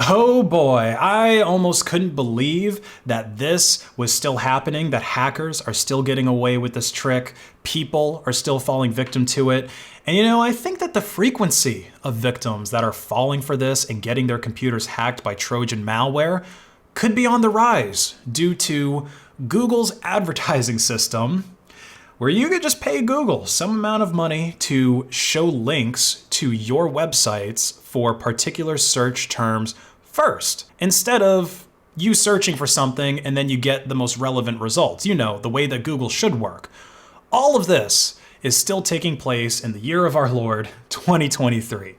Oh boy, I almost couldn't believe that this was still happening, that hackers are still getting away with this trick, people are still falling victim to it. And you know, I think that the frequency of victims that are falling for this and getting their computers hacked by Trojan malware could be on the rise due to Google's advertising system, where you could just pay Google some amount of money to show links to your websites for particular search terms first, instead of you searching for something and then you get the most relevant results. You know, the way that Google should work. All of this is still taking place in the year of our Lord, 2023.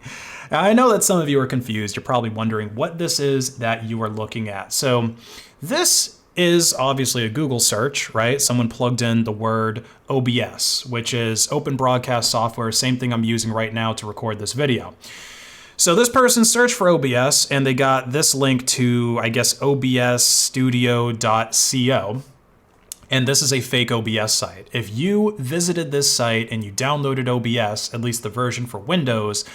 Now, I know that some of you are confused. You're probably wondering what this is that you are looking at. So this is obviously a Google search, right? Someone plugged in the word OBS, which is Open Broadcast Software, same thing I'm using right now to record this video. So this person searched for OBS and they got this link to, I guess, obsstudio.co. And this is a fake OBS site. If you visited this site and you downloaded OBS, at least the version for Windows,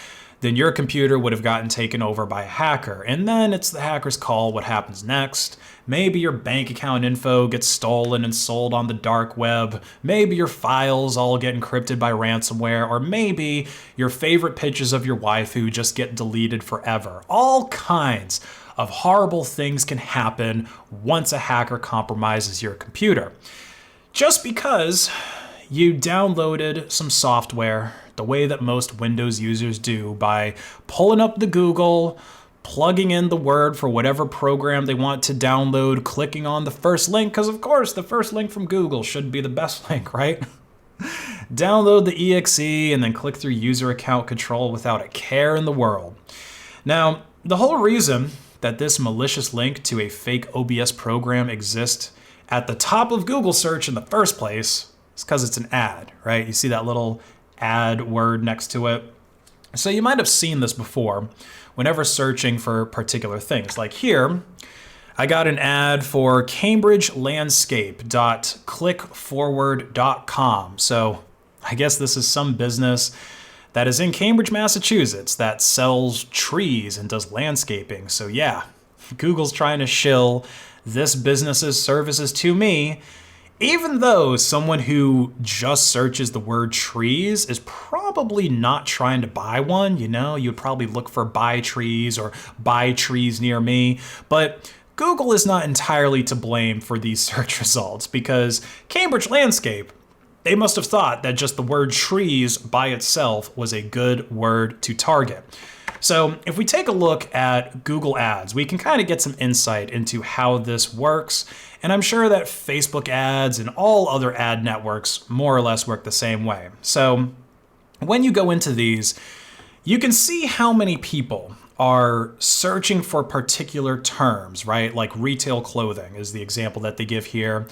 then your computer would have gotten taken over by a hacker. And then it's the hacker's call what happens next. Maybe your bank account info gets stolen and sold on the dark web. Maybe your files all get encrypted by ransomware. Or maybe your favorite pictures of your waifu just get deleted forever. All kinds of horrible things can happen once a hacker compromises your computer. Just because you downloaded some software the way that most Windows users do by pulling up the Google, plugging in the word for whatever program they want to download, clicking on the first link, because of course the first link from Google should be the best link, right? Download the exe and then click through user account control without a care in the world. Now, the whole reason that this malicious link to a fake OBS program exists at the top of Google search in the first place is because it's an ad, right? You see that little ad word next to it. So you might have seen this before whenever searching for particular things. Like here, I got an ad for cambridgelandscape.clickforward.com. So I guess this is some business that is in Cambridge, Massachusetts that sells trees and does landscaping. So yeah, Google's trying to shill this business's services to me, even though someone who just searches the word trees is probably not trying to buy one. You know, you'd probably look for buy trees or buy trees near me. But Google is not entirely to blame for these search results, because Cambridge Landscape, they must have thought that just the word trees by itself was a good word to target. So if we take a look at Google Ads, we can kind of get some insight into how this works. And I'm sure that Facebook ads and all other ad networks more or less work the same way. So when you go into these, you can see how many people are searching for particular terms, right? Like retail clothing is the example that they give here.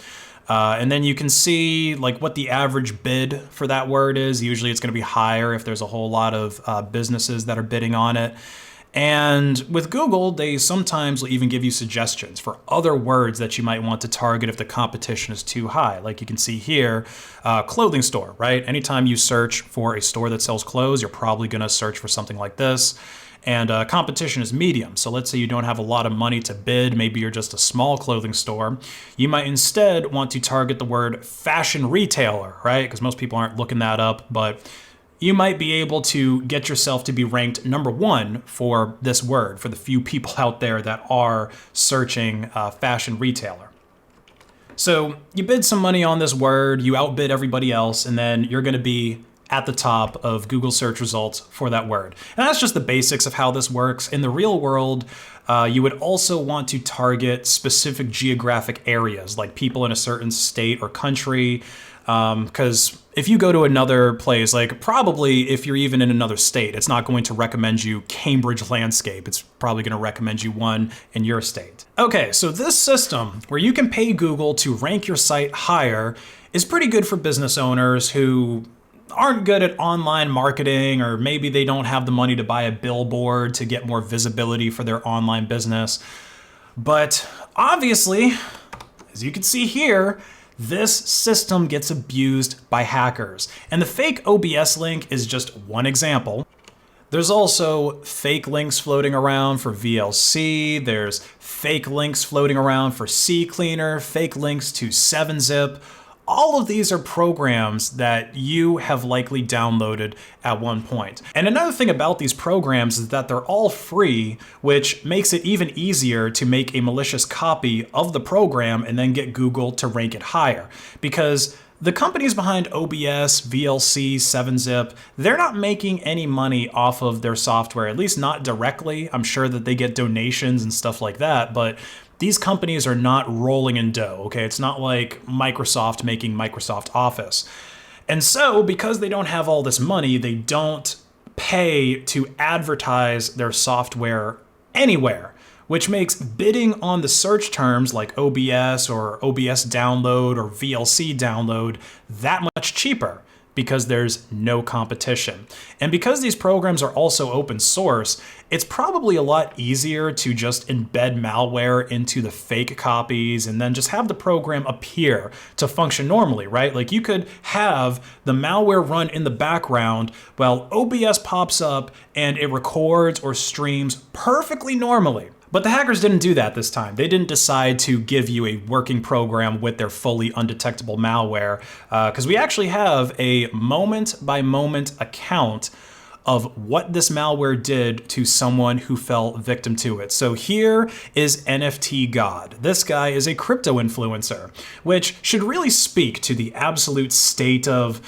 And then you can see like what the average bid for that word is. Usually it's going to be higher if there's a whole lot of businesses that are bidding on it. And with Google, they sometimes will even give you suggestions for other words that you might want to target if the competition is too high. Like you can see here, clothing store, right? Anytime you search for a store that sells clothes, you're probably going to search for something like this. And competition is medium. So let's say you don't have a lot of money to bid. Maybe you're just a small clothing store. You might instead want to target the word fashion retailer, right? Because most people aren't looking that up, but you might be able to get yourself to be ranked #1 for this word for the few people out there that are searching fashion retailer. So you bid some money on this word, you outbid everybody else, and then you're going to be at the top of Google search results for that word. And that's just the basics of how this works. In the real world, you would also want to target specific geographic areas, like people in a certain state or country. Because if you go to another place, like probably if you're even in another state, it's not going to recommend you Cambridge Landscape. It's probably going to recommend you one in your state. Okay, so this system where you can pay Google to rank your site higher is pretty good for business owners who aren't good at online marketing, or maybe they don't have the money to buy a billboard to get more visibility for their online business. But obviously, as you can see here, this system gets abused by hackers. And the fake OBS link is just one example. There's also fake links floating around for VLC. There's fake links floating around for CCleaner, fake links to 7-Zip. All of these are programs that you have likely downloaded at one point. And another thing about these programs is that they're all free, which makes it even easier to make a malicious copy of the program and then get Google to rank it higher. Because the companies behind OBS, VLC, 7-Zip, they're not making any money off of their software, at least not directly. I'm sure that they get donations and stuff like that, but these companies are not rolling in dough, okay? It's not like Microsoft making Microsoft Office. And so, because they don't have all this money, they don't pay to advertise their software anywhere, which makes bidding on the search terms like OBS or OBS download or VLC download that much cheaper, because there's no competition. And because these programs are also open source, it's probably a lot easier to just embed malware into the fake copies and then just have the program appear to function normally, right? Like you could have the malware run in the background while OBS pops up and it records or streams perfectly normally. But the hackers didn't do that this time. They didn't decide to give you a working program with their fully undetectable malware, because we actually have a moment-by-moment account of what this malware did to someone who fell victim to it. So here is NFT God. This guy is a crypto influencer, which should really speak to the absolute state of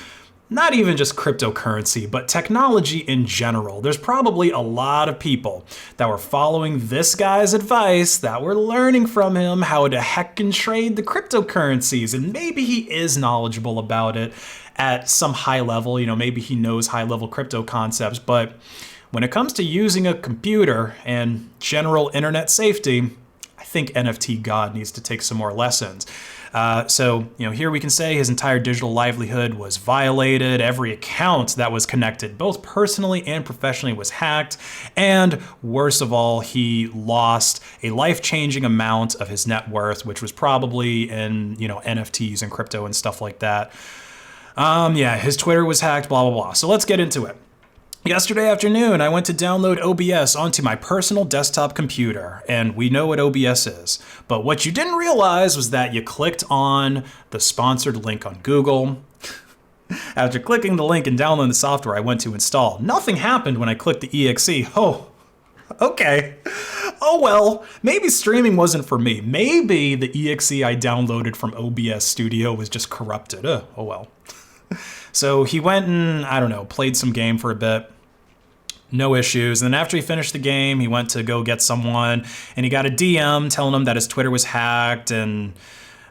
not even just cryptocurrency, but technology in general. There's probably a lot of people that were following this guy's advice, that were learning from him how to heck and trade the cryptocurrencies, and maybe he is knowledgeable about it at some high level, maybe he knows high level crypto concepts, but when it comes to using a computer and general internet safety, I think NFT God needs to take some more lessons. So here we can say his entire digital livelihood was violated. Every account that was connected, both personally and professionally, was hacked. And worst of all, he lost a life-changing amount of his net worth, which was probably in, NFTs and crypto and stuff like that. His Twitter was hacked, blah, blah, blah. So let's get into it. Yesterday afternoon, I went to download OBS onto my personal desktop computer, and we know what OBS is. But what you didn't realize was that you clicked on the sponsored link on Google. After clicking the link and downloading the software I went to install, nothing happened when I clicked the exe. Oh, okay. Oh well, maybe streaming wasn't for me. Maybe the exe I downloaded from OBS Studio was just corrupted. Oh well. So he went and, played some game for a bit. No issues. And then after he finished the game, he went to go get someone, and he got a DM telling him that his Twitter was hacked, and,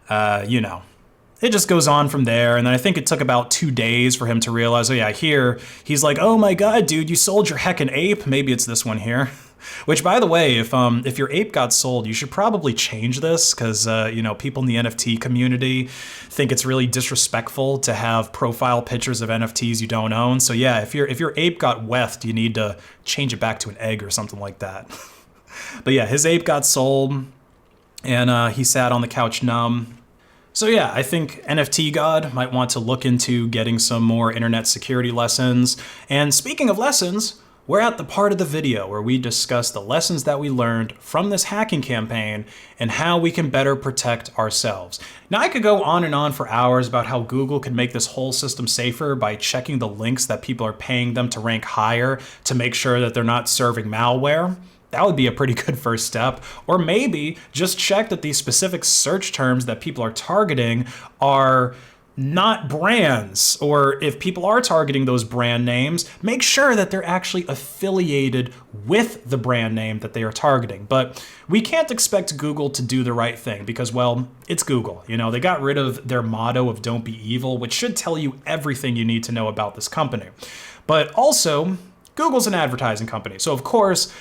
it just goes on from there. And then I think it took about 2 days for him to realize, here, he's like, oh my God, dude, you sold your heckin' ape. Maybe it's this one here. Which, by the way, if your ape got sold, you should probably change this, because people in the NFT community think it's really disrespectful to have profile pictures of NFTs you don't own. So yeah, if your ape got wethed, you need to change it back to an egg or something like that. But yeah, his ape got sold, and he sat on the couch numb. So yeah, I think NFT God might want to look into getting some more internet security lessons. And speaking of lessons, we're at the part of the video where we discuss the lessons that we learned from this hacking campaign and how we can better protect ourselves. Now, I could go on and on for hours about how Google could make this whole system safer by checking the links that people are paying them to rank higher to make sure that they're not serving malware. That would be a pretty good first step. Or maybe just check that these specific search terms that people are targeting are not brands, or if people are targeting those brand names, make sure that they're actually affiliated with the brand name that they are targeting. But we can't expect Google to do the right thing because, well, it's Google. They got rid of their motto of "Don't be evil," which should tell you everything you need to know about this company. But also, Google's an advertising company, so of course,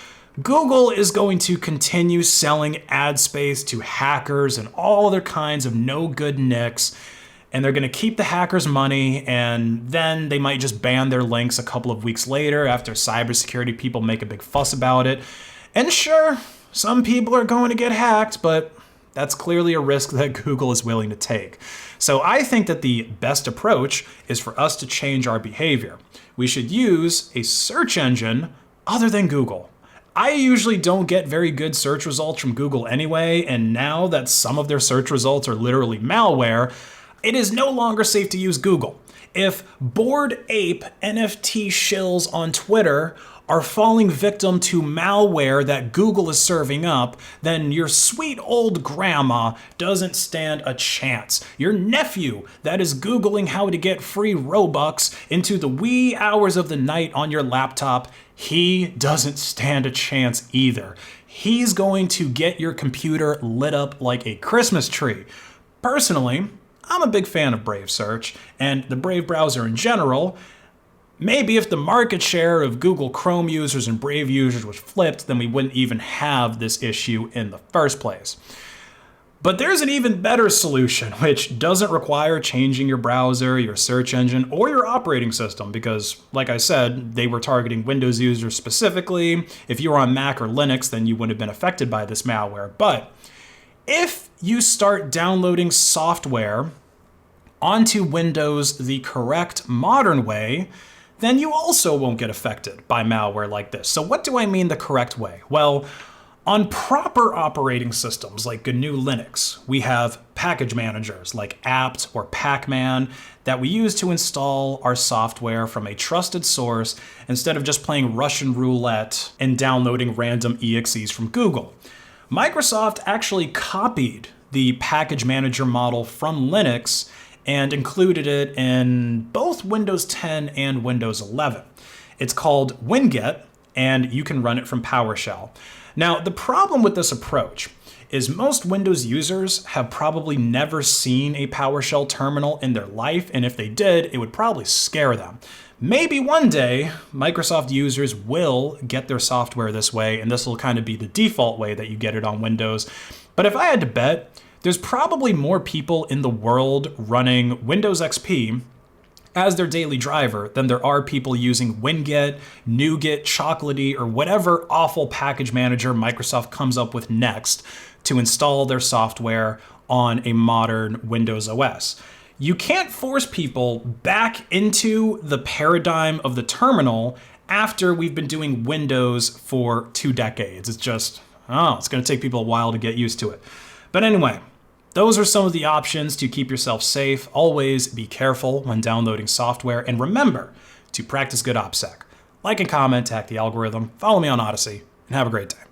Google is going to continue selling ad space to hackers and all other kinds of no good nicks. And they're going to keep the hackers' money, and then they might just ban their links a couple of weeks later after cybersecurity people make a big fuss about it. And sure, some people are going to get hacked, but That's clearly a risk that Google is willing to take. So I think that the best approach is for us to change our behavior. We should use a search engine other than Google. I usually don't get very good search results from Google anyway, and now that some of their search results are literally malware, it is no longer safe to use Google. If Bored Ape NFT shills on Twitter are falling victim to malware that Google is serving up, then your sweet old grandma doesn't stand a chance. Your nephew that is Googling how to get free Robux into the wee hours of the night on your laptop, he doesn't stand a chance either. He's going to get your computer lit up like a Christmas tree. Personally, I'm a big fan of Brave Search and the Brave browser in general. Maybe if the market share of Google Chrome users and Brave users was flipped, then we wouldn't even have this issue in the first place. But there's an even better solution, which doesn't require changing your browser, your search engine, or your operating system, because, like I said, they were targeting Windows users specifically. If you were on Mac or Linux, then you wouldn't have been affected by this malware. But if you start downloading software onto Windows the correct modern way, then you also won't get affected by malware like this. So what do I mean the correct way? Well, on proper operating systems like GNU Linux, we have package managers like apt or pacman that we use to install our software from a trusted source instead of just playing Russian roulette and downloading random exes from Google. Microsoft actually copied the package manager model from Linux and included it in both Windows 10 and Windows 11. It's called Winget, and you can run it from PowerShell. Now, the problem with this approach is most Windows users have probably never seen a PowerShell terminal in their life, and if they did, it would probably scare them. Maybe one day, Microsoft users will get their software this way, and this will kind of be the default way that you get it on Windows. But if I had to bet, there's probably more people in the world running Windows XP as their daily driver than there are people using Winget, NuGet, Chocolatey, or whatever awful package manager Microsoft comes up with next to install their software on a modern Windows OS. You can't force people back into the paradigm of the terminal after we've been doing Windows for 2 decades. It's just, it's going to take people a while to get used to it. But anyway, those are some of the options to keep yourself safe. Always be careful when downloading software, and remember to practice good OPSEC. Like and comment, hack the algorithm, follow me on Odyssey, and have a great day.